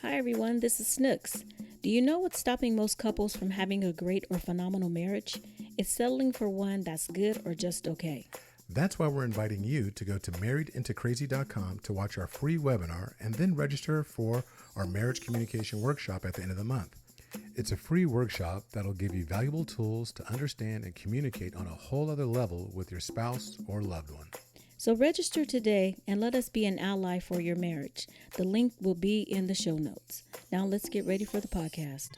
Hi everyone, this is Snooks. Do you know what's stopping most couples from having a great or phenomenal marriage? It's settling for one that's good or just okay. That's why we're inviting you to go to marriedintocrazy.com to watch our free webinar and then register for our marriage communication workshop at the end of the month. It's a free workshop that'll give you valuable tools to understand and communicate on a whole other level with your spouse or loved one. So register today and let us be an ally for your marriage. The link will be in the show notes. Now let's get ready for the podcast.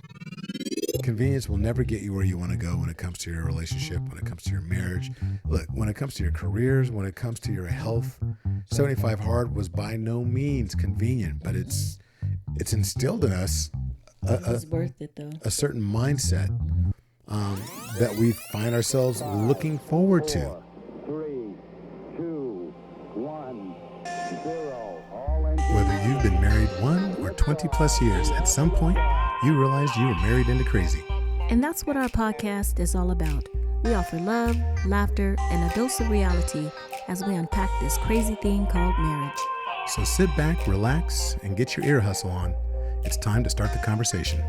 Convenience will never get you where you want to go when it comes to your relationship, when it comes to your marriage. Look, when it comes to your careers, when it comes to your health, 75 Hard was by no means convenient, but it's instilled in us It was worth it though. a certain mindset that we find ourselves looking forward to. 3, 2, 1, 0. All engine. Whether you've been married 1 or 20 plus years, at some point, you realized you were married into crazy. And that's what our podcast is all about. We offer love, laughter, and a dose of reality as we unpack this crazy thing called marriage. So sit back, relax, and get your ear hustle on. It's time to start the conversation.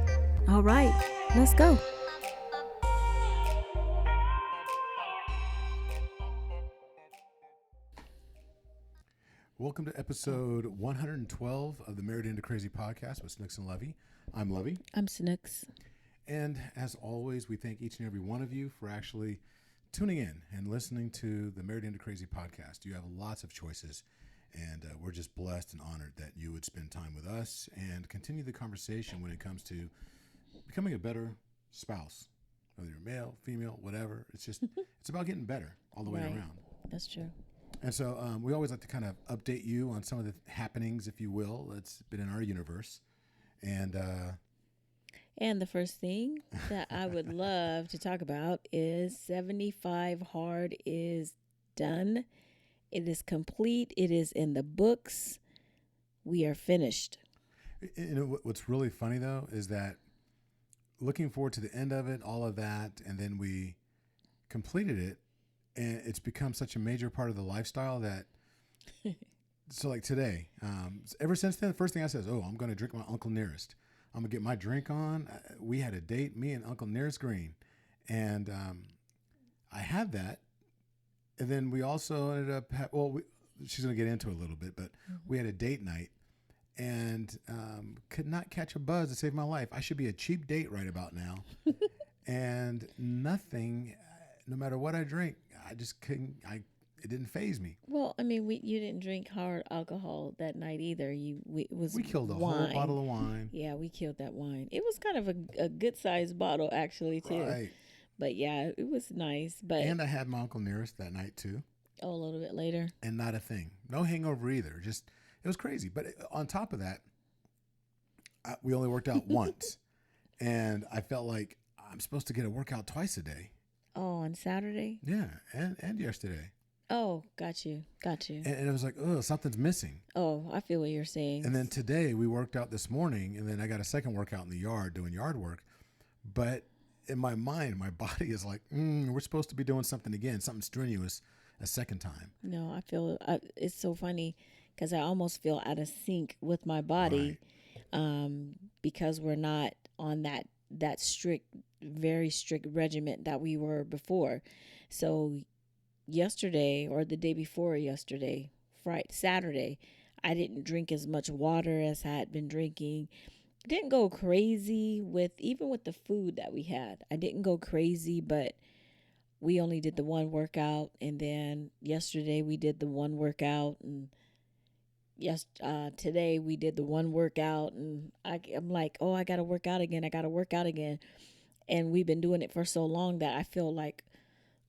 All right, let's go. Welcome to episode 112 of the Married into Crazy podcast with Snooks and Lovey. I'm Lovey. I'm Snooks. And as always, we thank each and every one of you for actually tuning in and listening to the Married into Crazy podcast. You have lots of choices, and we're just blessed and honored that you would spend time with us and continue the conversation when it comes to becoming a better spouse, whether you're male, female, whatever. It's just, it's about getting better all the way Right. around. That's true. And so we always like to kind of update you on some of the happenings, if you will, that's been in our universe. And the first thing that I would love to talk about is 75 Hard is done. It is complete. It is in the books. We are finished. You know, what's really funny, though, is that looking forward to the end of it, all of that, and then we completed it, and it's become such a major part of the lifestyle that, so like today, ever since then, the first thing I said is, I'm going to drink my Uncle Nearest. I'm going to get my drink on. We had a date, me and Uncle Nearest Green, and I had that, and then we also ended up, she's going to get into it a little bit, but we had a date night, and could not catch a buzz to save my life. I should be a cheap date right about now. And nothing, no matter what I drink, I just couldn't, it didn't faze me. Well, I mean, you didn't drink hard alcohol that night either. It was We killed a wine. whole bottle of wine. Yeah, we killed that wine. It was kind of a good sized bottle actually too. Right. But yeah, it was nice. But And I had my Uncle Nearest that night too. a little bit later. And not a thing. No hangover either. Just, it was crazy. But on top of that, we only worked out once. And I felt like I'm supposed to get a workout twice a day. Oh, on Saturday? Yeah. And yesterday. Oh, got you. And it was like, something's missing. Oh, I feel what you're saying. And then today we worked out this morning, and then I got a second workout in the yard doing yard work. But in my mind, my body is like, we're supposed to be doing something again, something strenuous a second time. No, it's so funny because I almost feel out of sync with my body because we're not on that strict, very strict regiment that we were before. So yesterday or the day before yesterday, Saturday, I didn't drink as much water as I had been drinking. Didn't go crazy even with the food that we had. I didn't go crazy, but we only did the one workout, and then yesterday we did the one workout, and today we did the one workout, and I'm like, I gotta work out again. And we've been doing it for so long that I feel like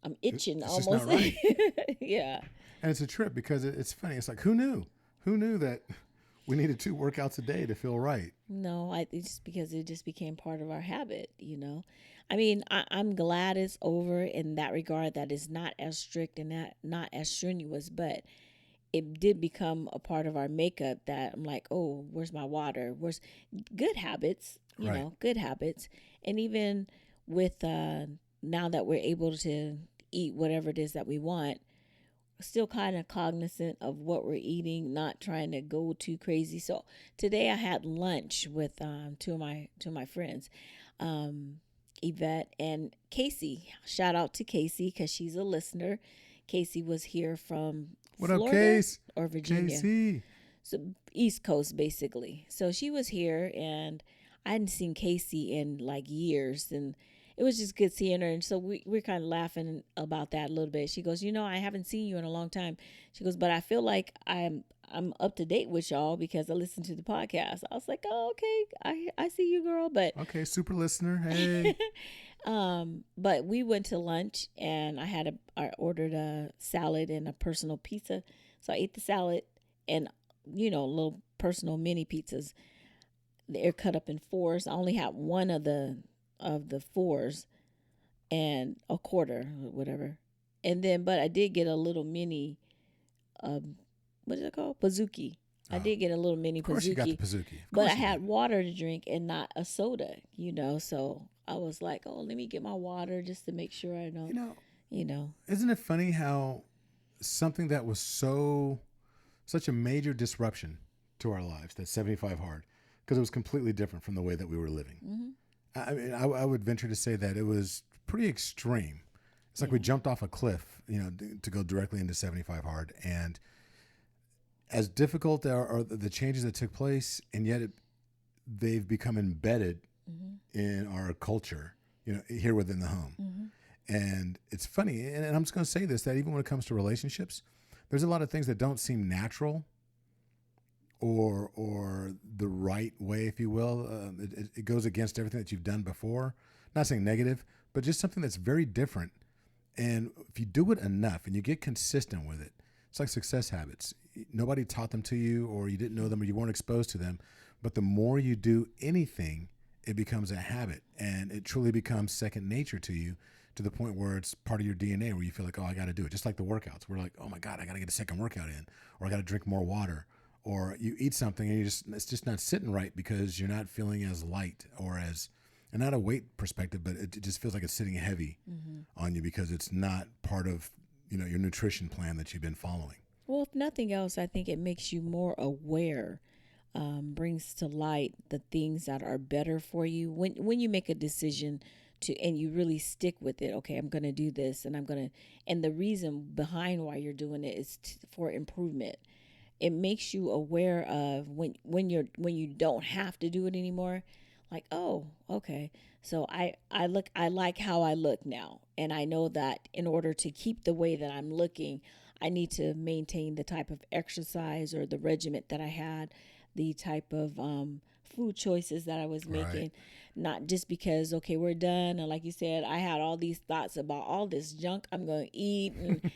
I'm itching It's just almost. not right. Yeah. And it's a trip because it's funny. It's like, who knew that we needed 2 workouts a day to feel right? No, it's just because it just became part of our habit, I mean, I'm glad it's over in that regard, that it's not as strict and not as strenuous, but it did become a part of our makeup that I'm like, where's my water? Where's good habits, good habits. And even with now that we're able to eat whatever it is that we want, still kind of cognizant of what we're eating, not trying to go too crazy. So today I had lunch with two of my friends, Yvette and Casey. Shout out to Casey because she's a listener. Casey was here from What up, Florida Case? or Virginia, JC. so East Coast basically. So she was here, and I hadn't seen Casey in like years, and it was just good seeing her. And so we're kind of laughing about that a little bit. She goes, I haven't seen you in a long time. She goes, but I feel like I'm up to date with y'all because I listened to the podcast. I was like, oh, okay, I see you, girl. But Okay, super listener. Hey. but we went to lunch, and I ordered a salad and a personal pizza. So I ate the salad and little personal mini pizzas. They're cut up in fours. I only had one of the fours and a quarter or whatever. And then but I did get a little mini what is it called? Pizookie. I did get a little mini Of course you got the Pizookie. Pizookie. Of But course I you had did. water to drink and not a soda, so I was like, oh, let me get my water just to make sure I don't, You know, you know. isn't it funny how something that was such a major disruption to our lives, that 75 hard, because it was completely different from the way that we were living. Mm-hmm. I mean, I would venture to say that it was pretty extreme. It's like we jumped off a cliff, to go directly into 75 hard. And as difficult are the changes that took place, and yet they've become embedded in our culture, here within the home. And it's funny, and I'm just going to say this, that even when it comes to relationships, there's a lot of things that don't seem natural or the right way, if you will. It goes against everything that you've done before. Not saying negative, but just something that's very different. And if you do it enough and you get consistent with it, it's like success habits. Nobody taught them to you, or you didn't know them, or you weren't exposed to them. But the more you do anything, it becomes a habit, and it truly becomes second nature to you, to the point where it's part of your DNA, where you feel like, oh, I got to do it. Just like the workouts. We're like, oh my God, I got to get a second workout in, or I got to drink more water, or you eat something and it's just not sitting right because you're not feeling as light, or as, and not a weight perspective, but it just feels like it's sitting heavy on you because it's not part of, your nutrition plan that you've been following. Well, if nothing else, I think it makes you more aware, brings to light the things that are better for you. When you make a decision and you really stick with it, okay, I'm going to do this, and the reason behind why you're doing it is for improvement. It makes you aware of when you don't have to do it anymore. Like, oh, okay. So I like how I look now. And I know that in order to keep the way that I'm looking, I need to maintain the type of exercise or the regiment that I had, the type of food choices that I was making. Right. Not just because, okay, we're done. And like you said, I had all these thoughts about all this junk I'm going to eat and,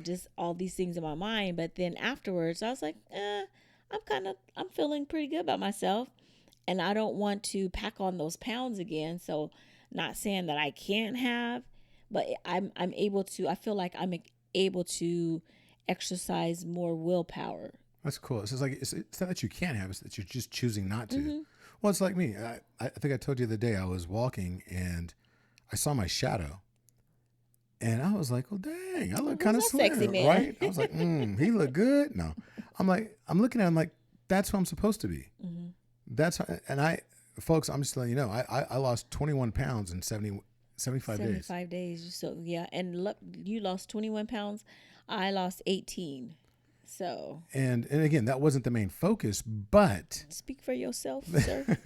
just all these things in my mind. But then afterwards, I was like, I'm feeling pretty good about myself. And I don't want to pack on those pounds again. So not saying that I can't have, but I'm able to, I feel like I'm able to exercise more willpower. That's cool. It's like it's not that you can't have, it's that you're just choosing not to. Well, it's like me. I think I told you the other day I was walking and I saw my shadow, and I was like, "Well, dang, I look kind of that slim, sexy man?" right?" I was like, "He look good." No, I'm looking at him like that's who I'm supposed to be. That's how, folks, I'm just letting you know, I lost 21 pounds in 75 days. 75 days. So, yeah. And look, you lost 21 pounds. I lost 18. So, And again, that wasn't the main focus, but speak for yourself, sir.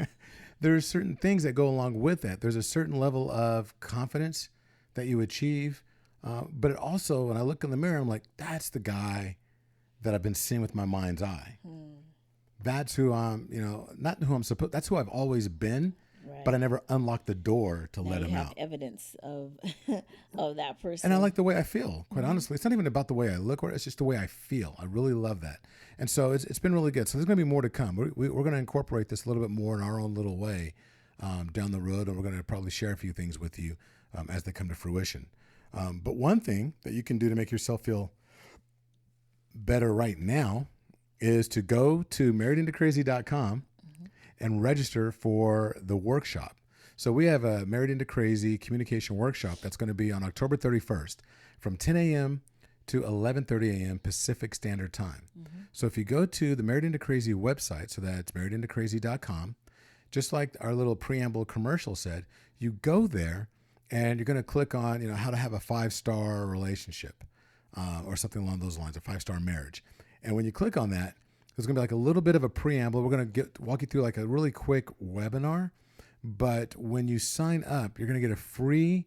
there are certain things that go along with that. There's a certain level of confidence that you achieve. But it also, when I look in the mirror, I'm like, that's the guy that I've been seeing with my mind's eye. That's who I'm, not who I'm supposed, that's who I've always been, Right. but I never unlocked the door to Now let you him have out. evidence of of that person. And I like the way I feel, quite honestly. It's not even about the way I look, or it's just the way I feel. I really love that. And so it's been really good. So there's going to be more to come. We're going to incorporate this a little bit more in our own little way down the road, and we're going to probably share a few things with you as they come to fruition. But one thing that you can do to make yourself feel better right now is to go to marriedintocrazy.com and register for the workshop. So we have a Married Into Crazy communication workshop that's going to be on October 31st from 10 a.m. to 11:30 a.m. Pacific Standard Time. So if you go to the Married into Crazy website, so that's marriedintocrazy.com, just like our little preamble commercial said, you go there and you're going to click on, how to have a 5-star relationship or something along those lines, a 5-star marriage. And when you click on that, there's going to be like a little bit of a preamble. We're going to walk you through like a really quick webinar. But when you sign up, you're going to get a free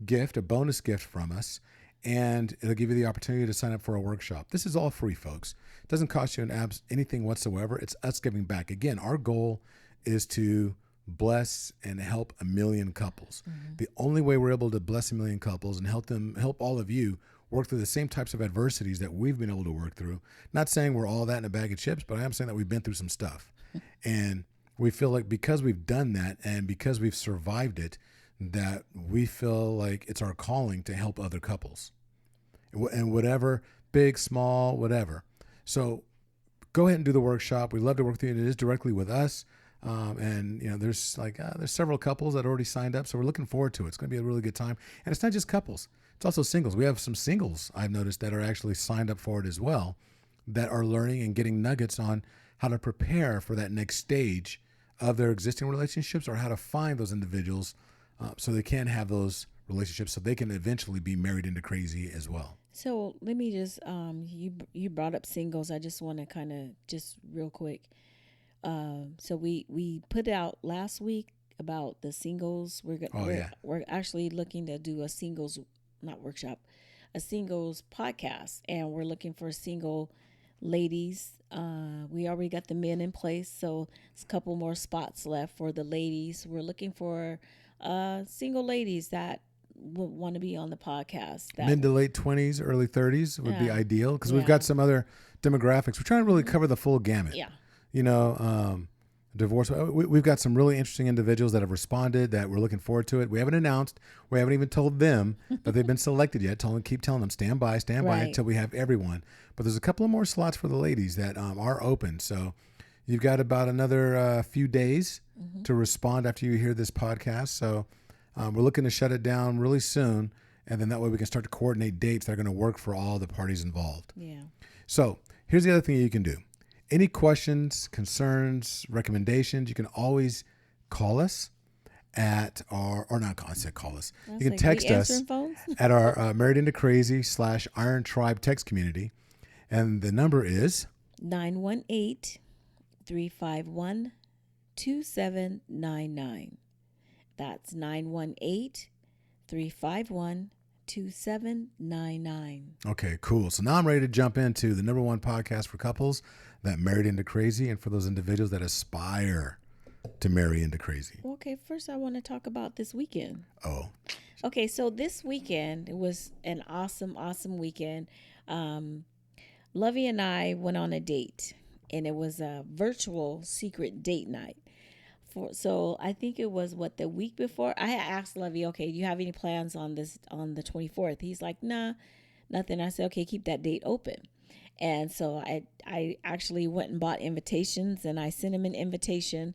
gift, a bonus gift from us, and it'll give you the opportunity to sign up for a workshop. This is all free, folks. It doesn't cost you anything whatsoever. It's us giving back. Again, our goal is to bless and help 1 million couples. The only way we're able to bless 1 million couples and help all of you work through the same types of adversities that we've been able to work through. Not saying we're all that in a bag of chips, but I am saying that we've been through some stuff. And we feel like because we've done that and because we've survived it, that we feel like it's our calling to help other couples. And whatever, big, small, whatever. So go ahead and do the workshop. We'd love to work with you. It is directly with us. There's several couples that already signed up. So we're looking forward to it. It's going to be a really good time. And it's not just couples. It's also singles. We have some singles I've noticed that are actually signed up for it as well, that are learning and getting nuggets on how to prepare for that next stage of their existing relationships, or how to find those individuals so they can have those relationships so they can eventually be married into crazy as well. So let me just, you brought up singles. I just want to kind of just real quick. So we put out last week about the singles. We're actually looking to do a singles, not workshop, a singles podcast, and we're looking for single ladies. We already got the men in place, so it's a couple more spots left for the ladies. We're looking for single ladies that want to be on the podcast. Mid to late 20s, early 30s would be ideal, because we've got some other demographics. We're trying to really cover the full gamut. Yeah. Divorce. We've got some really interesting individuals that have responded that we're looking forward to it. We haven't announced. We haven't even told them that they've been selected yet. Keep telling them, stand by until we have everyone. But there's a couple of more slots for the ladies that are open. So you've got about another few days to respond after you hear this podcast. So we're looking to shut it down really soon. And then that way we can start to coordinate dates that are going to work for all the parties involved. Yeah. So here's the other thing you can do. Any questions, concerns, recommendations, you can always call us at our, or not call, I said call us. You can text us at our Married into Crazy / Iron Tribe text community. And the number is 918-351-2799. That's 918-351-2799. Okay, cool. So now I'm ready to jump into the #1 podcast for couples that married into crazy, and for those individuals that aspire to marry into crazy. Okay, first I want to talk about this weekend. Oh. Okay, so this weekend, it was an awesome weekend. Lovey and I went on a date, and it was a virtual secret date night. So I think it was the week before. I had asked Lovey, okay, do you have any plans on the 24th? He's like, nah, nothing. I said, okay, keep that date open. And so I actually went and bought invitations, and I sent him an invitation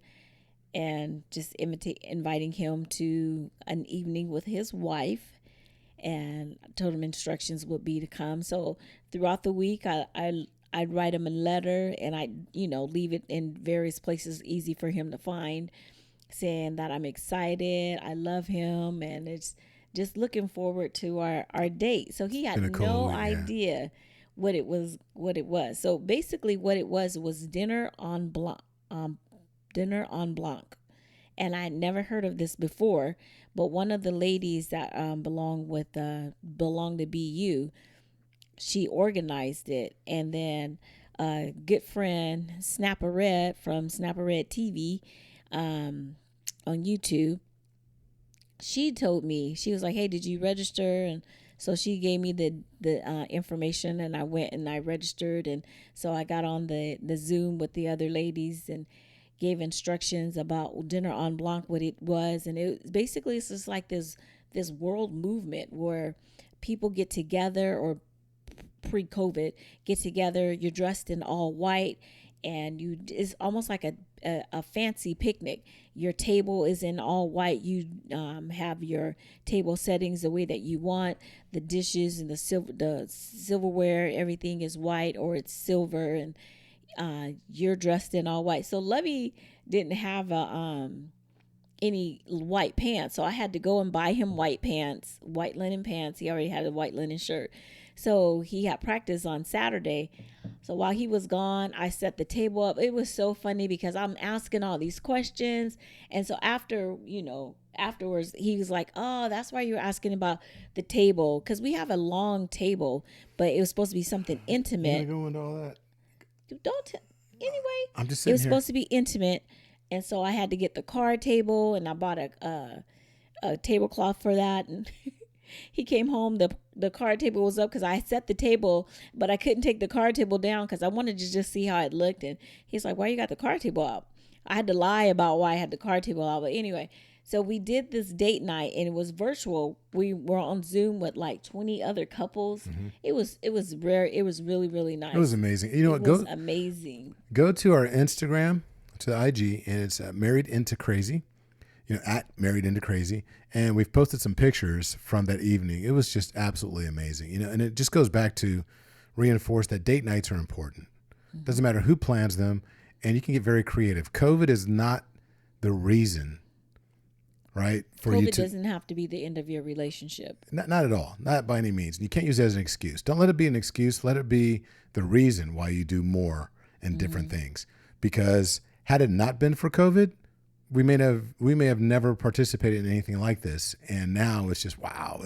and just inviting him to an evening with his wife, and told him instructions would be to come. So throughout the week, I'd write him a letter, and I'd leave it in various places easy for him to find, saying that I'm excited, I love him, and it's just looking forward to our date. So he had no idea what it was. So basically what it was dinner on Blanc. And I had never heard of this before, but one of the ladies that belong to BU, she organized it. And then a good friend, Snapper Red from Snapper Red TV on YouTube, she told me, she was like, hey, did you register? And so she gave me the information, and I went and I registered. And so I got on the Zoom with the other ladies and gave instructions about Dinner on Blanc, what it was. And it basically, it's just like this world movement where people get together, or pre-COVID get together. You're dressed in all white, and it's almost like a fancy picnic. Your table is in all white. You have your table settings the way that you want. The dishes and the silverware, everything is white or it's silver, and you're dressed in all white. So Lovey didn't have any white pants, so I had to go and buy him white pants, white linen pants. He already had a white linen shirt, so he had practice on Saturday. So while he was gone, I set the table up. It was so funny because I'm asking all these questions, and so afterwards he was like, "Oh, that's why you're asking about the table, because we have a long table, but it was supposed to be something intimate." Go into all that. Anyway, I'm just it was sitting here. supposed to be intimate, and so I had to get the card table, and I bought a tablecloth for that. And he came home, the card table was up because I set the table, but I couldn't take the card table down because I wanted to just see how it looked. And he's like, "Why you got the card table up?" I had to lie about why I had the card table out, but anyway. So we did this date night, and it was virtual. We were on Zoom with like 20 other couples. It was rare. It was really, really nice. It was amazing. You know what? It was amazing. Go to our Instagram, to the IG, and it's Married Into Crazy. At Married Into Crazy, and we've posted some pictures from that evening. It was just absolutely amazing. And it just goes back to reinforce that date nights are important. Doesn't matter who plans them, and you can get very creative. COVID is not the reason, right? COVID doesn't have to be the end of your relationship. Not at all. Not by any means. You can't use it as an excuse. Don't let it be an excuse. Let it be the reason why you do more and different things. Because had it not been for COVID, we may have never participated in anything like this. And now it's just, wow.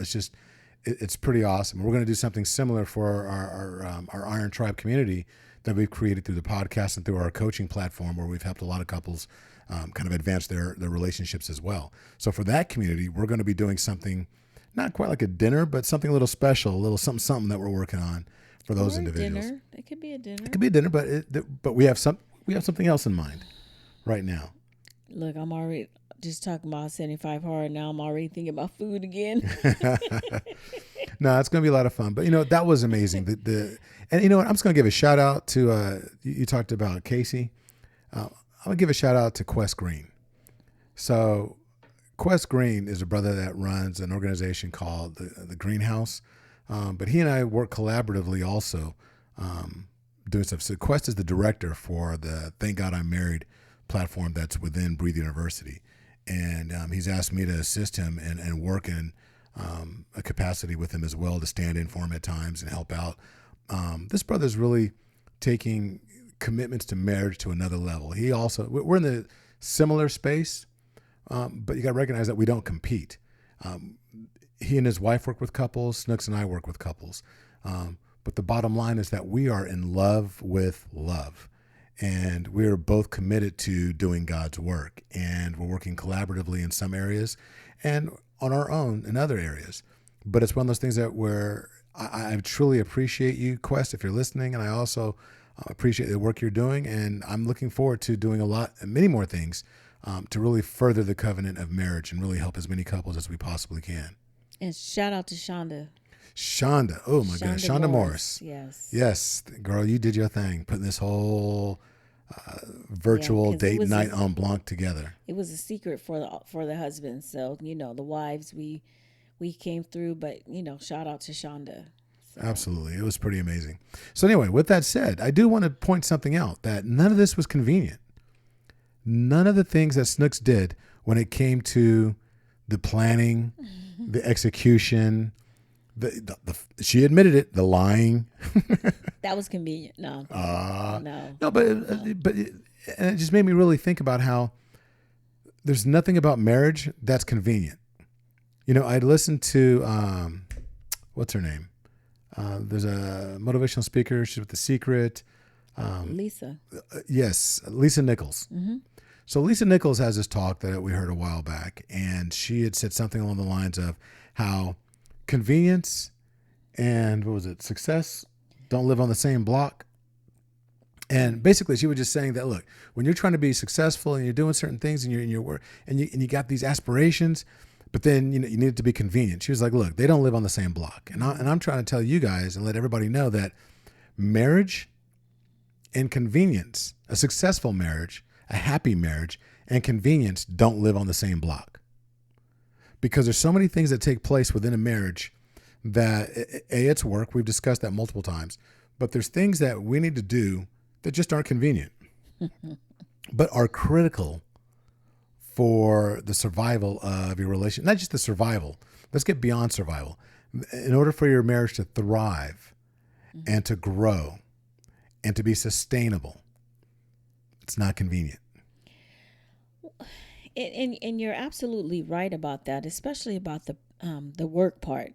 It's pretty awesome. We're going to do something similar for our Iron Tribe community that we've created through the podcast and through our coaching platform, where we've helped a lot of couples kind of advance their relationships as well. So for that community, we're going to be doing something not quite like a dinner, but something a little special, a little something that we're working on for those individuals. Dinner. It could be a dinner. It could be a dinner, but we have something else in mind right now. Look, I'm already just talking about 75 hard. Now I'm already thinking about food again. No, it's going to be a lot of fun. But, that was amazing. And you know what? I'm just going to give a shout out to, you talked about Casey. I'm going to give a shout out to Quest Green. So Quest Green is a brother that runs an organization called the Greenhouse. But he and I work collaboratively also doing stuff. So Quest is the director for the Thank God I'm Married platform that's within Breathe University. And he's asked me to assist him and work in a capacity with him as well, to stand in for him at times and help out. This brother's really taking commitments to marriage to another level. We're in the similar space, but you got to recognize that we don't compete. He and his wife work with couples. Snooks and I work with couples. But the bottom line is that we are in love with love. And we're both committed to doing God's work. And we're working collaboratively in some areas and on our own in other areas. But it's one of those things that I truly appreciate you, Quest, if you're listening. And I also appreciate the work you're doing. And I'm looking forward to doing many more things to really further the covenant of marriage and really help as many couples as we possibly can. And shout out to Shonda. Oh my goodness. Shonda Morris. Yes, girl, you did your thing, putting this whole virtual date night en blanc together. It was a secret for the husbands. So, the wives, we came through, but, shout out to Shonda. So. Absolutely. It was pretty amazing. So anyway, with that said, I do want to point something out, that none of this was convenient. None of the things that Snooks did when it came to the planning, the execution, she admitted it, the lying. That was convenient. No, but it just made me really think about how there's nothing about marriage that's convenient. I listened to what's her name? There's a motivational speaker. She's with The Secret. Lisa. Yes, Lisa Nichols. Mm-hmm. So Lisa Nichols has this talk that we heard a while back, and she had said something along the lines of how convenience and success don't live on the same block. And basically she was just saying that, look, when you're trying to be successful and you're doing certain things and you're in your work and you got these aspirations, but then you need it to be convenient. She was like, look, they don't live on the same block. And I'm trying to tell you guys and let everybody know that marriage And convenience, a successful marriage, a happy marriage, and convenience don't live on the same block. Because there's so many things that take place within a marriage that, it's work. We've discussed that multiple times. But there's things that we need to do that just aren't convenient, but are critical for the survival of your relationship. Not just the survival. Let's get beyond survival. In order for your marriage to thrive and to grow and to be sustainable, it's not convenient. And you're absolutely right about that, especially about the work part.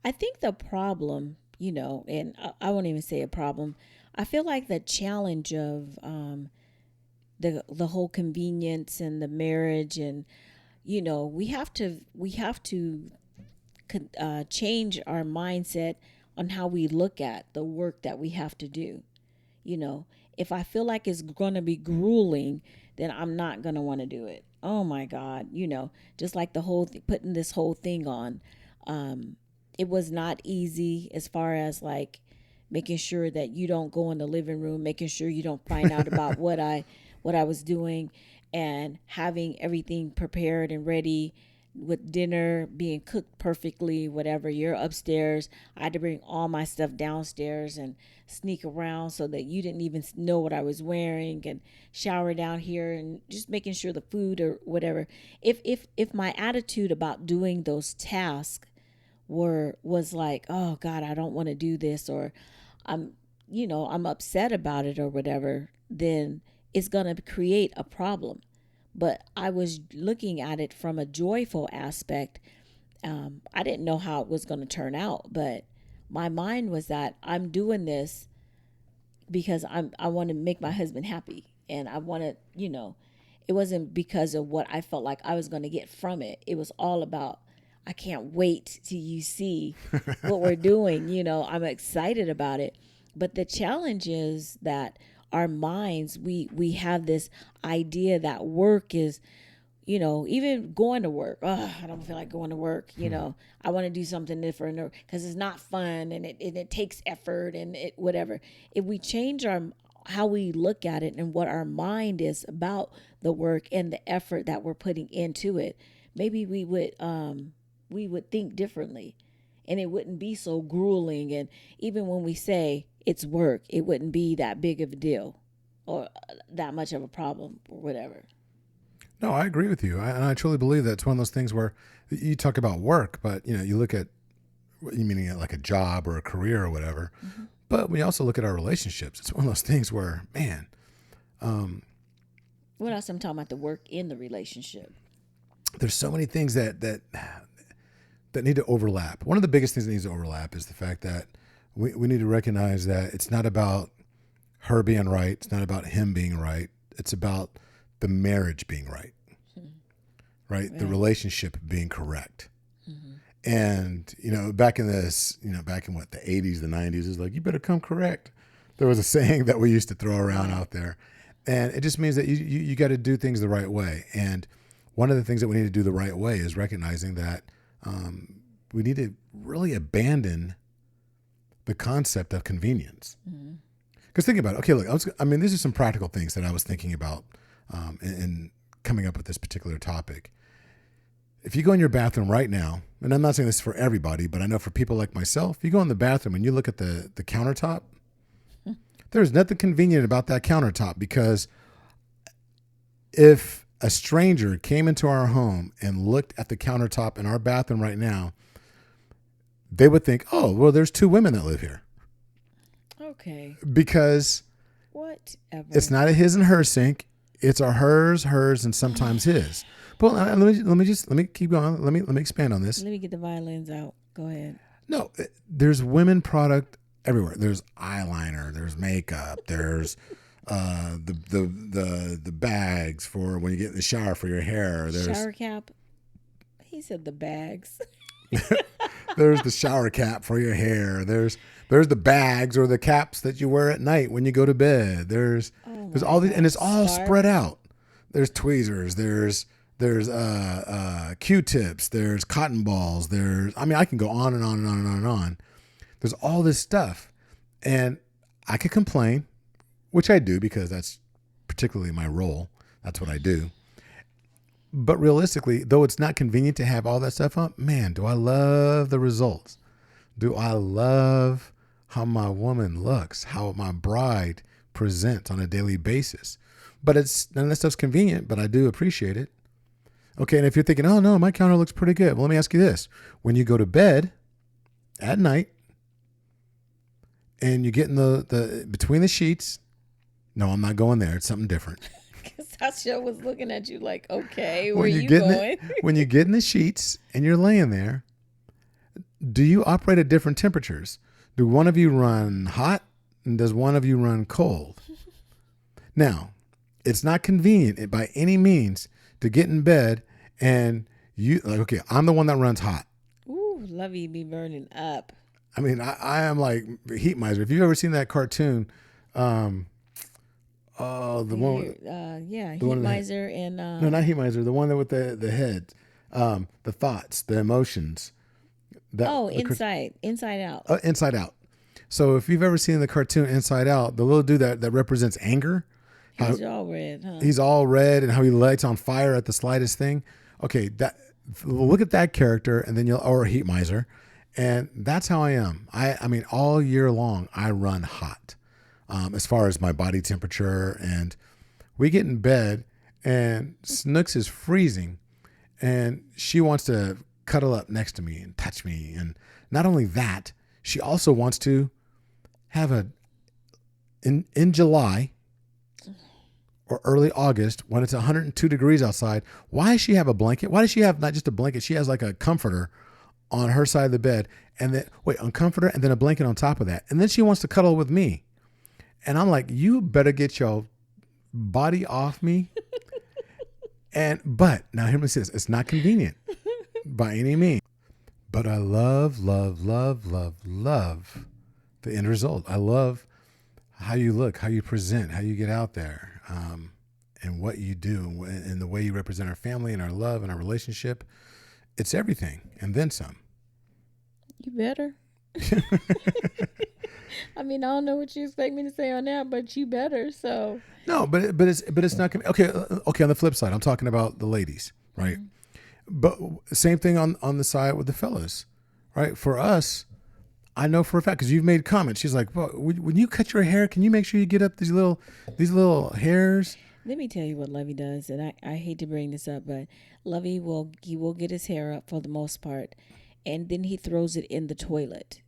I think the problem, and I won't even say a problem. I feel like the challenge of the whole convenience and the marriage, and we have to change our mindset on how we look at the work that we have to do. If I feel like it's going to be grueling, then I'm not going to want to do it. Oh my God. Just like the whole putting this whole thing on. It was not easy as far as like making sure that you don't go in the living room, making sure you don't find out about what I was doing, and having everything prepared and ready with dinner being cooked perfectly, whatever. You're upstairs. I had to bring all my stuff downstairs and sneak around so that you didn't even know what I was wearing, and shower down here and just making sure the food or whatever. If my attitude about doing those tasks was like, oh God, I don't want to do this, or I'm upset about it or whatever, then it's going to create a problem. But I was looking at it from a joyful aspect. I didn't know how it was going to turn out, but my mind was that I'm doing this because I want to make my husband happy, and I want to, it wasn't because of what I felt like I was going to get from it. It was all about, I can't wait till you see what we're doing. I'm excited about it. But the challenge is that our minds, we have this idea that work is, even going to work. Oh, I don't feel like going to work. I want to do something different because it's not fun, and it takes effort and it whatever. If we change how we look at it and what our mind is about the work and the effort that we're putting into it, maybe we would think differently, and it wouldn't be so grueling. And even when we say it's work, it wouldn't be that big of a deal or that much of a problem or whatever. No, I agree with you. And I truly believe that it's one of those things where you talk about work, but you look at, you meaning it like a job or a career or whatever. Mm-hmm. But we also look at our relationships. It's one of those things where, man. What else? I'm talking about the work in the relationship. There's so many things that need to overlap. One of the biggest things that needs to overlap is the fact that we need to recognize that it's not about her being right. It's not about him being right. It's about the marriage being right, right? The relationship being correct. Mm-hmm. And, back in this, back in the 80s, the 90s, it's like, you better come correct. There was a saying that we used to throw around out there. And it just means that you got to do things the right way. And one of the things that we need to do the right way is recognizing that we need to really abandon the concept of convenience. Because think about it. Okay, look, these are some practical things that I was thinking about in coming up with this particular topic. If you go in your bathroom right now, and I'm not saying this for everybody, but I know for people like myself, you go in the bathroom and you look at the countertop, there's nothing convenient about that countertop, because if a stranger came into our home and looked at the countertop in our bathroom right now, they would think, oh, well, there's two women that live here. Okay. Because whatever. It's not a his and her sink. It's a hers, and sometimes his. But let me keep going. Let me expand on this. Let me get the violins out. Go ahead. No, there's women product everywhere. There's eyeliner, there's makeup, there's the bags for when you get in the shower for your hair. There's shower cap. He said the bags. There's the shower cap for your hair. There's the bags or the caps that you wear at night when you go to bed. There's all these, and it's all spread out. There's tweezers. There's Q-tips. There's cotton balls. I can go on and on and on and on and on. There's all this stuff, and I could complain which I do because that's particularly my role. That's what I do. But realistically, though it's not convenient to have all that stuff up, man, do I love the results. Do I love how my woman looks, how my bride presents on a daily basis. But none of that stuff's convenient, but I do appreciate it. Okay, and if you're thinking, oh no, my counter looks pretty good. Well, let me ask you this. When you go to bed at night and you get in the between the sheets, no, I'm not going there. It's something different. Because Sasha was looking at you like, okay, where When you get going? when you get in the sheets and you're laying there, do you operate at different temperatures? Do one of you run hot and does one of you run cold? Now, it's not convenient by any means to get in bed and you like, okay, I'm the one that runs hot. Ooh, Lovey be burning up. I mean, I am like Heat Miser. If you've ever seen that cartoon, the one, Yeah, the one Heat that- Miser and no, not Heat Miser, the one that with the head, the thoughts, the emotions. That, Inside Out. Inside Out. So if you've ever seen the cartoon Inside Out, the little dude that represents anger, He's all red, huh? he's all red and how he lights on fire at the slightest thing. Okay, look at that character, and then or Heat Miser, and that's how I am. I mean, all year long I run hot, as far as my body temperature. And we get in bed, and Snooks is freezing, and she wants to cuddle up next to me and touch me. And not only that, she also wants to have in July or early August when it's 102 degrees outside. Why does she have a blanket? Why does she have not just a blanket? She has like a comforter on her side of the bed, and then a comforter and then a blanket on top of that. And then she wants to cuddle with me. And I'm like, you better get your body off me. But now hear me say this. It's not convenient by any means. But I love, love, love, love, love the end result. I love how you look, how you present, how you get out there, and what you do, and the way you represent our family and our love and our relationship. It's everything, and then some. You better. I mean, I don't know what you expect me to say on that, but you better. So No, but it's not okay. Okay, on the flip side, I'm talking about the ladies, right? Mm-hmm. But same thing on the side with the fellas, right? For us, I know for a fact because you've made comments. She's like, well, when you cut your hair, can you make sure you get up these little hairs? let me tell you what Lovey does, and I hate to bring this up, but Lovey will get his hair up for the most part, and then he throws it in the toilet.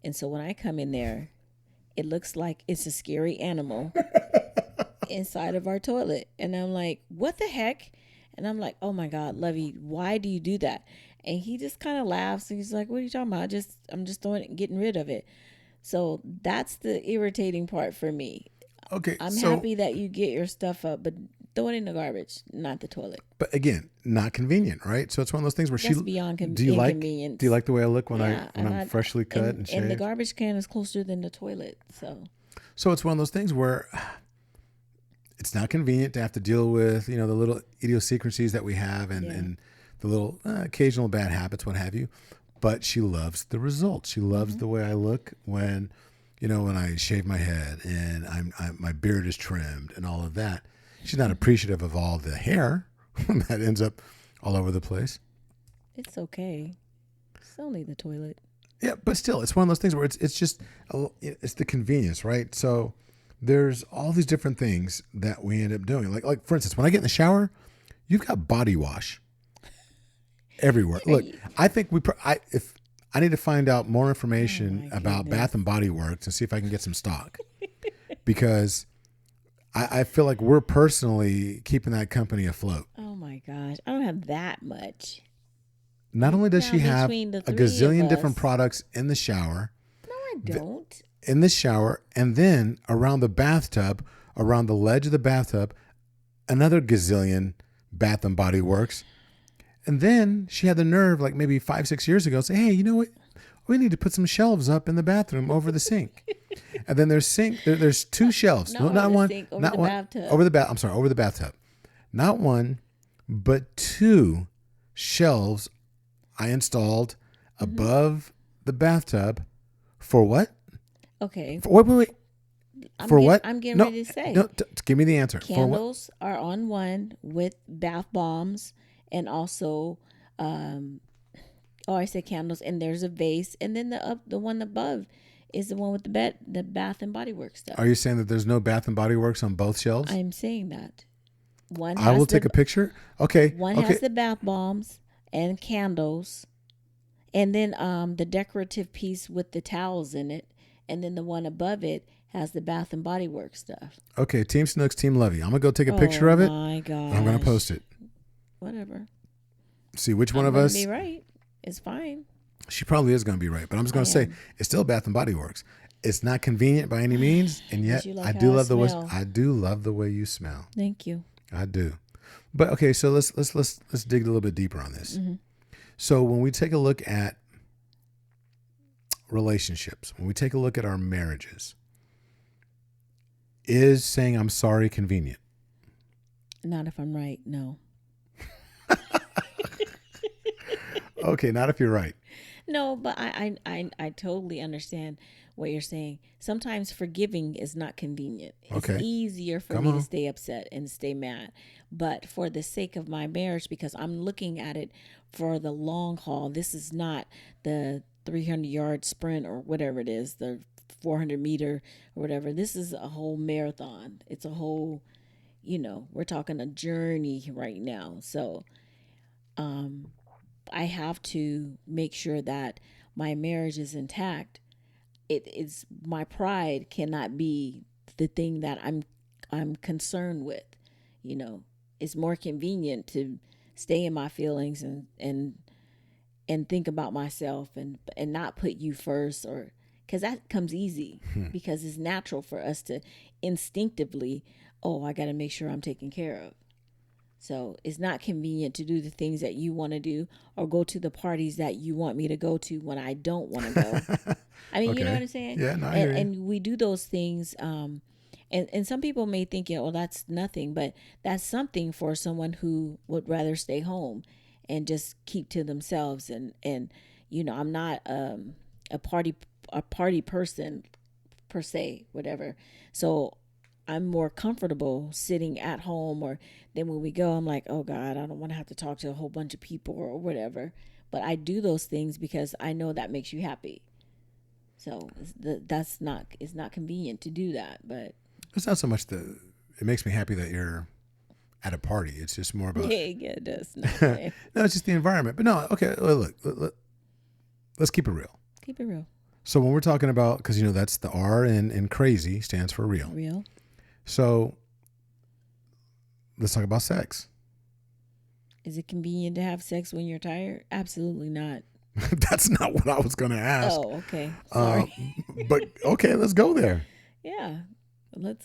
And so when I come in there, it looks like it's a scary animal inside of our toilet. And I'm like, what the heck? And I'm like, oh my God, Lovey, why do you do that? And he just kind of laughs. And he's like, what are you talking about? I'm just throwing it, getting rid of it. So that's the irritating part for me. Okay, I'm so, happy that you get your stuff up, but throw it in the garbage, not the toilet. but again, not convenient, right? So it's one of those things where That's beyond do you like inconvenience. do you like the way I look when Yeah, I'm and freshly cut and shaved? And the garbage can is closer than the toilet. So So it's one of those things where it's not convenient to have to deal with, the little idiosyncrasies that we have and the little occasional bad habits, what have you. But she loves the results. She loves the way I look when I shave my head and my beard is trimmed and all of that. She's not appreciative of all the hair that ends up all over the place. it's okay. It's only the toilet. Yeah, but still, it's one of those things where it's just it's the convenience, right? So there's all these different things that we end up doing. Like for instance, when I get in the shower, you've got body wash everywhere. Look, I think if I need to find out more information about Bath and Body Works and see if I can get some stock, because I feel like we're personally keeping that company afloat. Oh my gosh, I don't have that much. Not only does she Now, have between the a three of gazillion different us- products in the shower, No, I don't. in the shower, and then around the bathtub, around the ledge of the bathtub, another gazillion Bath and Body Works. And then she had the nerve, like maybe 5-6 years ago, say, hey, you know what? We need to put some shelves up in the bathroom over the sink. And then there's two shelves. No, not over the one, sink, over not the one, bathtub. over the bathtub. Not one, but two shelves I installed above the bathtub for what? Okay, Wait. For what? I'm getting No, ready to say. no. Give me the answer. For what? Candles are on one with bath bombs, and also, I said candles, and there's a vase, and then the one above is the one with the Bath and Body Works stuff. Are you saying that there's no Bath and Body Works on both shelves? I'm saying that one. I will take a picture. Okay. One okay. has the bath bombs and candles, and then the decorative piece with the towels in it, and then the one above it has the Bath and Body Works stuff. Okay, Team Snooks, Team Lovey. I'm gonna go take a picture of it. Oh my god! I'm gonna post it. Whatever. See which one I'm of gonna us. be right. It's fine. She probably is gonna be right, but I'm just gonna say it's still Bath and Body Works. It's not convenient by any means, and yet you like I do how I love the way smell? I do love the way you smell. Thank you. I do. But okay, so let's dig a little bit deeper on this. Mm-hmm. So when we take a look at relationships, when we take a look at our marriages, is saying I'm sorry convenient? Not if I'm right. No. Okay, not if you're right. No, but I totally understand what you're saying. Sometimes forgiving is not convenient. It's Okay. easier for Come me on. to stay upset and stay mad. But for the sake of my marriage, because I'm looking at it for the long haul, this is not the 300-yard sprint or whatever it is, the 400-meter or whatever. This is a whole marathon. It's a whole, we're talking a journey right now. So, I have to make sure that my marriage is intact. It's my pride cannot be the thing that I'm concerned with. It's more convenient to stay in my feelings and think about myself and not put you first, or because that comes easy because it's natural for us to instinctively, I got to make sure I'm taken care of. So it's not convenient to do the things that you want to do or go to the parties that you want me to go to when I don't want to go. I mean, you know Okay. what I'm saying? Yeah, no, I hear you. And we do those things. And some people may think, that's nothing, but that's something for someone who would rather stay home and just keep to themselves. And I'm not a party person per se, whatever. So I'm more comfortable sitting at home, or then when we go, I'm like, oh God, I don't want to have to talk to a whole bunch of people or whatever. But I do those things because I know that makes you happy. So it's not convenient to do that, but It's not so much it makes me happy that you're at a party. It's just more about yeah, it does. no, it's just the environment. But no, okay, look, let's keep it real. Keep it real. So when we're talking about, because that's the R in crazy stands for real. Real. So let's talk about sex. Is it convenient to have sex when you're tired? Absolutely not. That's not what I was going to ask. Oh, okay. Sorry. But okay, let's go there. Yeah.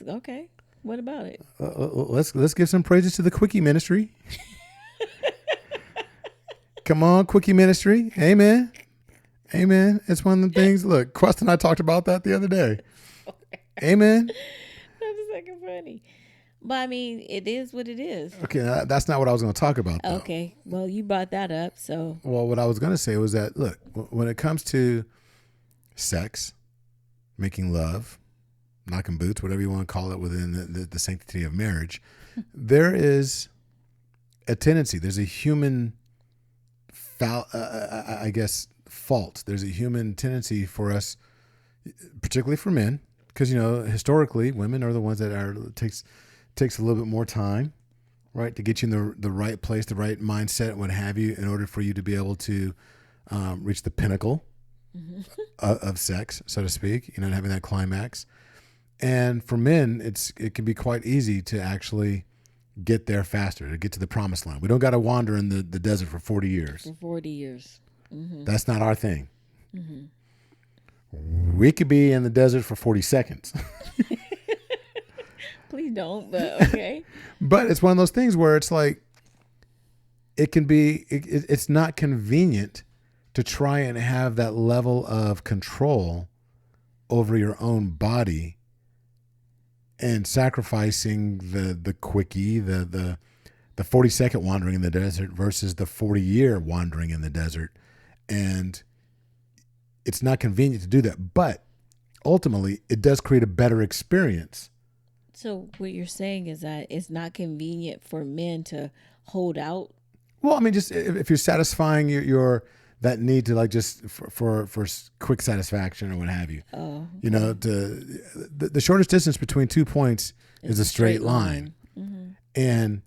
Okay. What about it? Let's give some praises to the Quickie Ministry. Come on, Quickie Ministry. Amen. Amen. It's one of the things. Look, Quest and I talked about that the other day. Amen. That's second funny. But I mean, it is what it is. Okay, that's not what I was going to talk about, though. Okay. Well, you brought that up, so. Well, what I was going to say was that, look, when it comes to sex, making love, knocking boots, whatever you want to call it within the sanctity of marriage, there is a tendency. There's a human, fault. There's a human tendency for us, particularly for men, because, historically, women are the ones that takes a little bit more time, right, to get you in the right place, the right mindset, what have you, in order for you to be able to reach the pinnacle of sex, so to speak, having that climax. And for men, it can be quite easy to actually get there faster, to get to the promised land. We don't got to wander in the desert for 40 years. For 40 years. Mm-hmm. That's not our thing. Mm-hmm. We could be in the desert for 40 seconds. Please don't, but okay. But it's one of those things where it's like, it can be, it's not convenient to try and have that level of control over your own body and sacrificing the quickie, the 40-second wandering in the desert versus the 40-year wandering in the desert. And it's not convenient to do that. But ultimately it does create a better experience. So what you're saying is that it's not convenient for men to hold out. Well, I mean, just if you're satisfying your that need to like just for quick satisfaction or what have you, Oh, you know, the shortest distance between 2 points is a straight line. And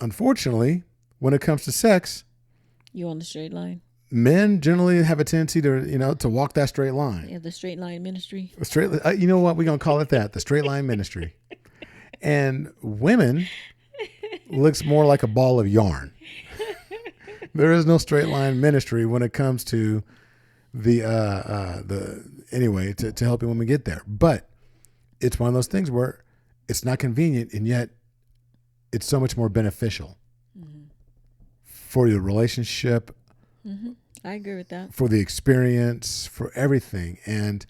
unfortunately, when it comes to sex, You on the straight line? men generally have a tendency to walk that straight line. Yeah, the straight line ministry. Straight, you know what? We're going to call it that, the straight line ministry. And women looks more like a ball of yarn. There is no straight line ministry when it comes to anyway, to helping women get there. But it's one of those things where it's not convenient, and yet it's so much more beneficial for your relationship, I agree with that. for the experience, for everything. And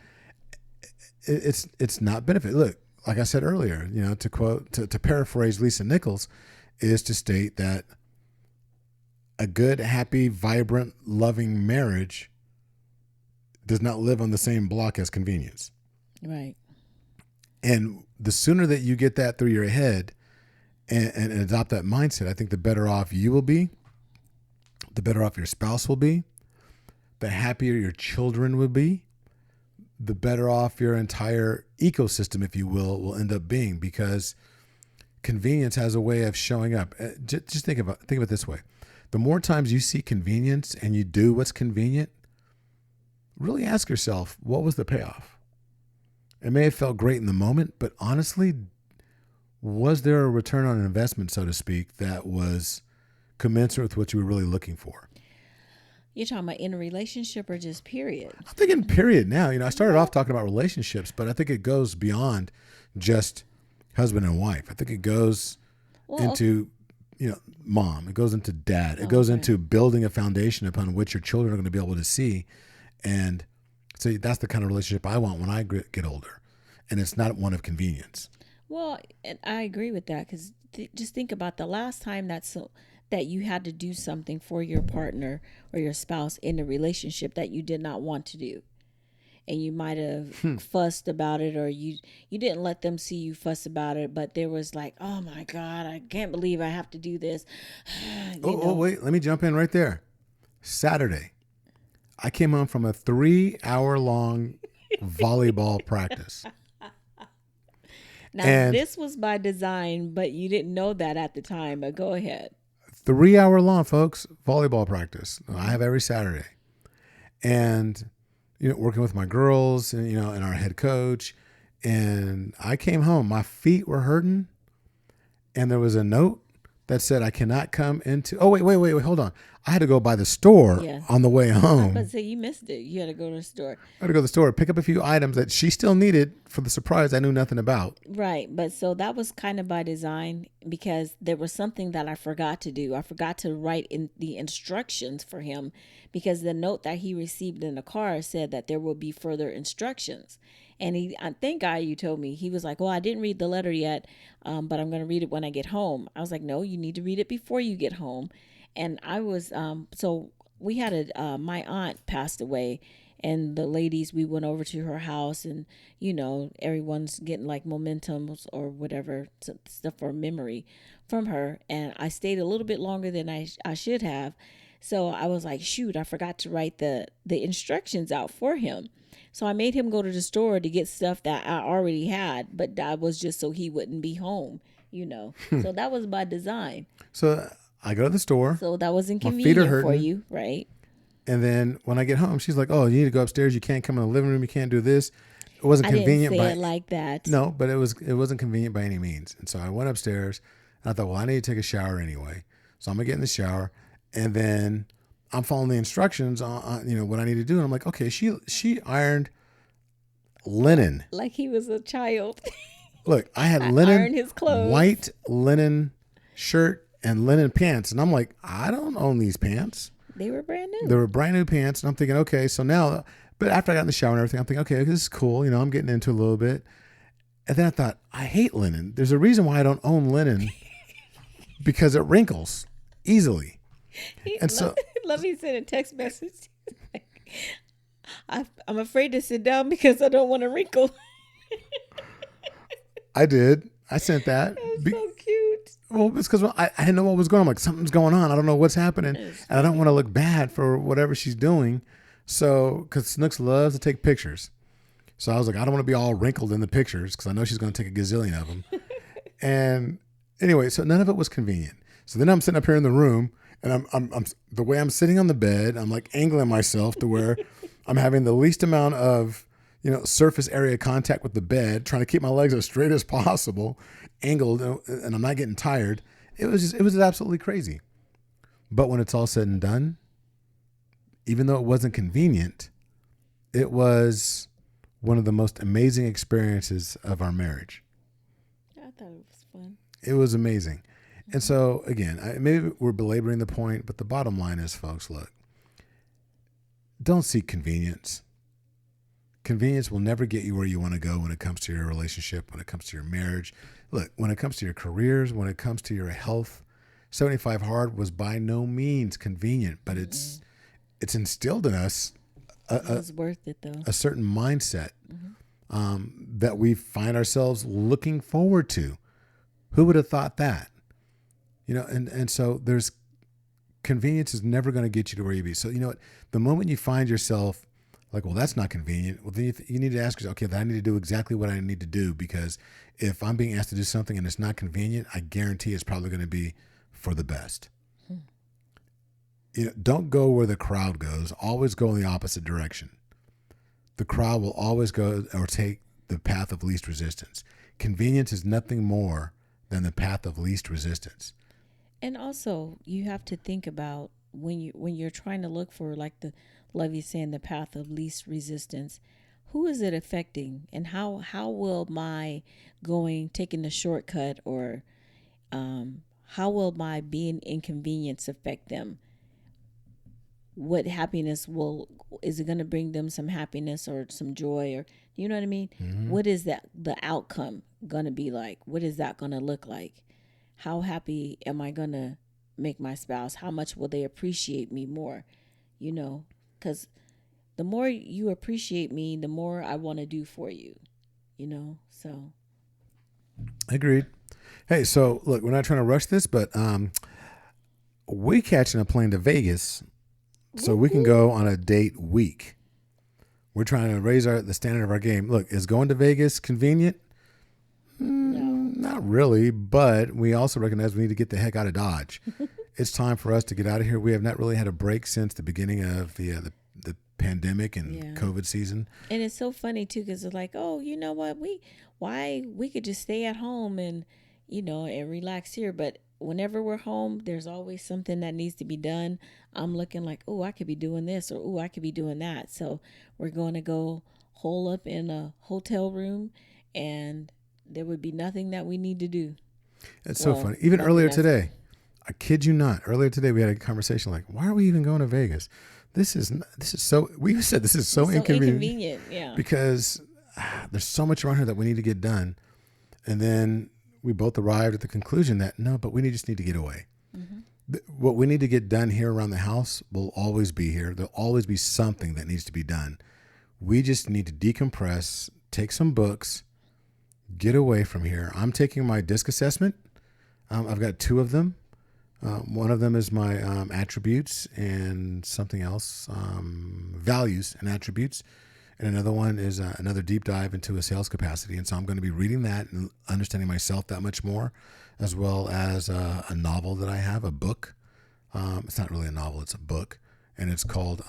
it's not benefit. Look, like I said earlier, to paraphrase Lisa Nichols, is to state that a good, happy, vibrant, loving marriage does not live on the same block as convenience. Right. And the sooner that you get that through your head and adopt that mindset, I think the better off you will be, the better off your spouse will be, the happier your children will be, the better off your entire ecosystem, if you will end up being, because convenience has a way of showing up. Just think of it this way. The more times you see convenience and you do what's convenient, really ask yourself, what was the payoff? It may have felt great in the moment, but honestly, was there a return on investment, so to speak, that was commensurate with what you were really looking for? You're talking about in a relationship or just period? I'm thinking period now. I started off talking about relationships, but I think it goes beyond just husband and wife. I think it goes into, mom. It goes into dad. It goes into building a foundation upon which your children are going to be able to see. And so that's the kind of relationship I want when I get older. And it's not one of convenience. Well, and I agree with that, because just think about the last time that you had to do something for your partner or your spouse in a relationship that you did not want to do. And you might have fussed about it, or you didn't let them see you fuss about it, but there was like, oh my God, I can't believe I have to do this. Wait, let me jump in right there. Saturday, I came home from a 3-hour-long volleyball practice. Now, this was by design, but you didn't know that at the time, but go ahead. 3-hour-long, folks, volleyball practice. I have every Saturday. And working with my girls and, and our head coach. And I came home, my feet were hurting. And there was a note that said, I cannot come into, wait, hold on. I had to go by the store on the way home. But say you missed it. You had to go to the store. I had to go to the store, pick up a few items that she still needed for the surprise I knew nothing about. Right. But so that was kind of by design, because there was something that I forgot to do. I forgot to write in the instructions for him, because the note that he received in the car said that there will be further instructions. And thank God you told me. He was like, well, I didn't read the letter yet, but I'm going to read it when I get home. I was like, no, you need to read it before you get home. And I was, so we had my aunt passed away, and the ladies, we went over to her house, and, everyone's getting like mementos or whatever stuff for memory from her. And I stayed a little bit longer than I should have. So I was like, shoot, I forgot to write the instructions out for him. So I made him go to the store to get stuff that I already had, but that was just so he wouldn't be home, So that was by design. So I go to the store. So that was My feet are inconvenient hurting. for you, right? And then when I get home, she's like, oh, you need to go upstairs. You can't come in the living room. You can't do this. It wasn't convenient. I didn't say it like that. No, but it wasn't convenient by any means. And so I went upstairs, and I thought, well, I need to take a shower anyway. So I'm going to get in the shower. And then I'm following the instructions on what I need to do. And I'm like, okay, she ironed linen. Like he was a child. Look, I had linen, ironed his clothes. white linen shirt and linen pants. And I'm like, I don't own these pants. They were brand new. They were brand new pants. And I'm thinking, okay, so now, but after I got in the shower and everything, I'm thinking, okay, this is cool. I'm getting into a little bit. And then I thought, I hate linen. There's a reason why I don't own linen, because it wrinkles easily. And so let me send a text message. I'm afraid to sit down because I don't want to wrinkle. I did. I sent that. That's so cute. Well, it's because I didn't know what was going on. I'm like, something's going on. I don't know what's happening. Yes. And I don't want to look bad for whatever she's doing. So, because Snooks loves to take pictures. So I was like, I don't want to be all wrinkled in the pictures because I know she's going to take a gazillion of them. And anyway, so none of it was convenient. So then I'm sitting up here in the room and I'm the way I'm sitting on the bed, I'm like angling myself to where I'm having the least amount of, surface area contact with the bed, trying to keep my legs as straight as possible, angled, and I'm not getting tired. It was absolutely crazy. But when it's all said and done, even though it wasn't convenient, it was one of the most amazing experiences of our marriage. I thought it was fun. It was amazing. And so, again, maybe we're belaboring the point, but the bottom line is, folks, look, don't seek convenience. Convenience will never get you where you want to go when it comes to your relationship, when it comes to your marriage. Look, when it comes to your careers, when it comes to your health, 75 Hard was by no means convenient, but it's instilled in us It was worth it, though. a certain mindset that we find ourselves looking forward to. Who would have thought that? And so there's convenience is never going to get you to where you be. So, you know what? The moment you find yourself like, well, that's not convenient. Well, then you need to ask yourself, okay, I need to do exactly what I need to do, because if I'm being asked to do something and it's not convenient, I guarantee it's probably going to be for the best. Don't go where the crowd goes. Always go in the opposite direction. The crowd will always go or take the path of least resistance. Convenience is nothing more than the path of least resistance. And also, you have to think about when you're trying to look for, like the Lovey's saying, the path of least resistance. Who is it affecting, and how will my taking the shortcut, or how will my being inconvenienced affect them? What happiness is it going to bring them? Some happiness or some joy, or you know what I mean? Mm-hmm. What is the outcome going to be like? What is that going to look like? How happy am I going to make my spouse? How much will they appreciate me more? Because the more you appreciate me, the more I want to do for you, so. Agreed. Hey, so look, we're not trying to rush this, but we catching a plane to Vegas so we can go on a date week. We're trying to raise the standard of our game. Look, is going to Vegas convenient? Not really, but we also recognize we need to get the heck out of Dodge. It's time for us to get out of here. We have not really had a break since the beginning of the pandemic and COVID season. And it's so funny too, because it's like, oh, you know what, we could just stay at home and and relax here, but whenever we're home, there's always something that needs to be done. I'm looking like, oh, I could be doing this, or oh, I could be doing that. So we're going to go hole up in a hotel room, and there would be nothing that we need to do. It's so funny. Even earlier today, I kid you not, earlier today we had a conversation like, why are we even going to Vegas? This is so, we said this is so inconvenient. Yeah. Because there's so much around here that we need to get done. And then we both arrived at the conclusion that no, but we just need to get away. Mm-hmm. What we need to get done here around the house will always be here. There'll always be something that needs to be done. We just need to decompress, take some books, get away from here. I'm taking my DISC assessment. I've got 2 of them. One of them is my attributes and something else, values and attributes. And another one is another deep dive into a sales capacity. And so I'm going to be reading that and understanding myself that much more, as well as a novel that I have, a book. It's not really a novel, it's a book. And it's called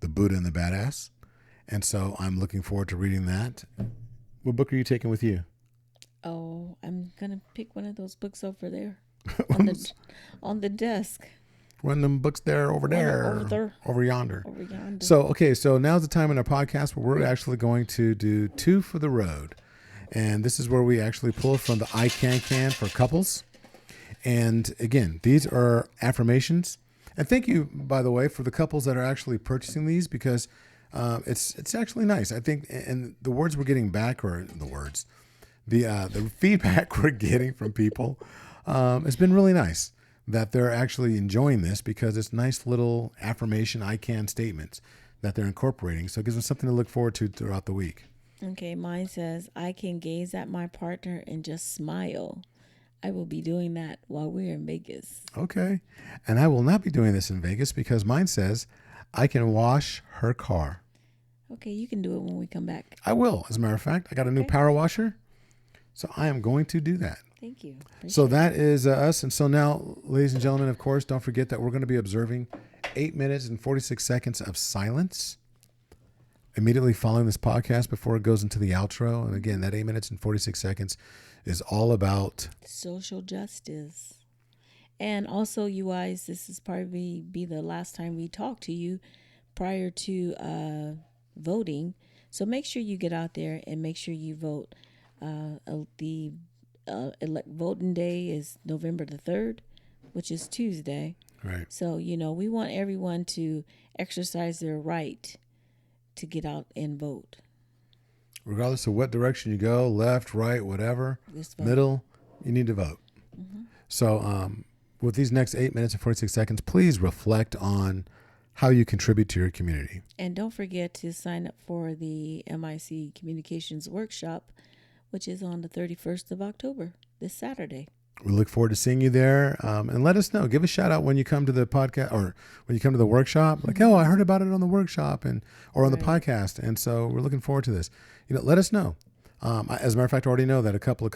The Buddha and the Badass. And so I'm looking forward to reading that. What book are you taking with you? Oh, I'm going to pick one of those books over there on the desk. One of them books there, over there, over yonder. So now's the time in our podcast where we're actually going to do 2 for the road. And this is where we actually pull from the I Can for couples. And again, these are affirmations. And thank you, by the way, for the couples that are actually purchasing these, because it's actually nice. I think, and the words we're getting back, or the feedback we're getting from people has been really nice, that they're actually enjoying this, because it's nice little affirmation I can statements that they're incorporating. So it gives them something to look forward to throughout the week. Okay, mine says, I can gaze at my partner and just smile. I will be doing that while we're in Vegas. Okay. And I will not be doing this in Vegas because mine says I can wash her car. Okay, you can do it when we come back. I will. As a matter of fact, I got a new Okay. power washer. So I am going to do that. Thank you. So Appreciate that is us. And so now, ladies and gentlemen, of course, don't forget that we're going to be observing 8 minutes and 46 seconds of silence immediately following this podcast before it goes into the outro. And again, that 8 minutes and 46 seconds is all about it. Social justice. And also, you guys, this is probably be the last time we talk to you prior to voting. So make sure you get out there and make sure you vote. Voting day is November the 3rd, which is Tuesday. right. So, we want everyone to exercise their right to get out and vote. Regardless of what direction you go, left, right, whatever, Just vote. middle, you need to vote. So with these next 8 minutes and 46 seconds, please reflect on how you contribute to your community. And don't forget to sign up for the MIC Communications Workshop, which is on the 31st of October, this Saturday. We look forward to seeing you there. And let us know. Give a shout out when you come to the podcast or when you come to the workshop. Like, oh, I heard about it on the workshop or on the podcast. And so we're looking forward to this. Let us know. As a matter of fact, I already know that a couple of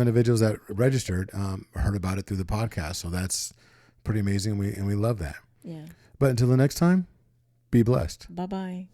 individuals that registered heard about it through the podcast. So that's pretty amazing. And we love that. Yeah. But until the next time, be blessed. Bye-bye.